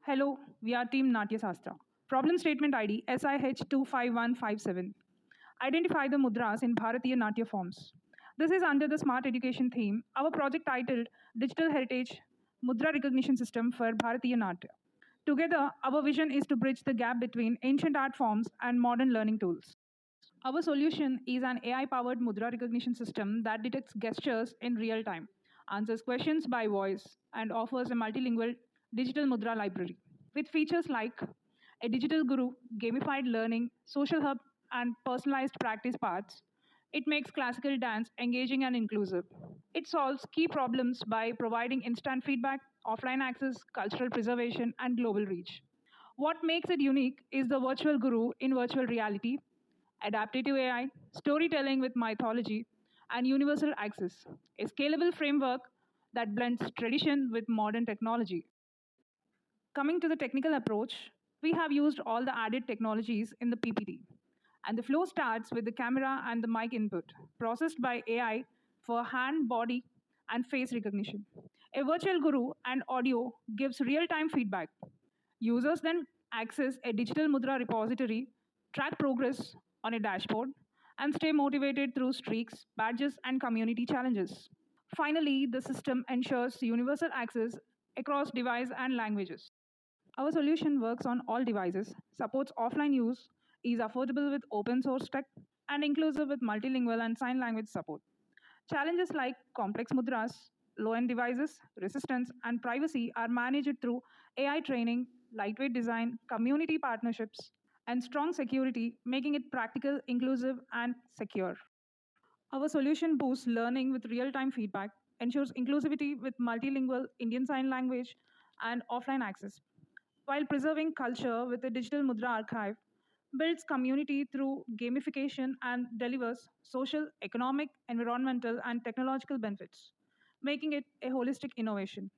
Hello, we are Team Natyasastra. Problem statement ID SIH25157. Identify the mudras in Bharatiya Natya forms. This is under the Smart Education theme, our project titled Digital Heritage Mudra Recognition System for Bharatiya Natya. Together, our vision is to bridge the gap between ancient art forms and modern learning tools. Our solution is an AI powered Mudra recognition system that detects gestures in real time, answers questions by voice, and offers a multilingual digital Mudra library. With features like a digital guru, gamified learning, social hub, and personalized practice paths, it makes classical dance engaging and inclusive. It solves key problems by providing instant feedback, offline access, cultural preservation, and global reach. What makes it unique is the virtual guru in virtual reality, adaptive AI, storytelling with mythology, and universal access, a scalable framework that blends tradition with modern technology. Coming to the technical approach, we have used all the added technologies in the PPT. And the flow starts with the camera and the mic input, processed by AI for hand, body, and face recognition. A virtual guru and audio gives real time feedback. Users then access a digital Mudra repository, track progress on a dashboard, and stay motivated through streaks, badges, and community challenges. Finally, the system ensures universal access across device and languages. Our solution works on all devices, supports offline use, is affordable with open source tech, and inclusive with multilingual and sign language support. Challenges like complex mudras, low end devices, resistance, and privacy are managed through AI training, lightweight design, community partnerships, and strong security, making it practical, inclusive, and secure. Our solution boosts learning with real time feedback, ensures inclusivity with multilingual Indian Sign Language and offline access, while preserving culture with a digital Mudra archive, builds community through gamification and delivers social, economic, environmental, and technological benefits, making it a holistic innovation.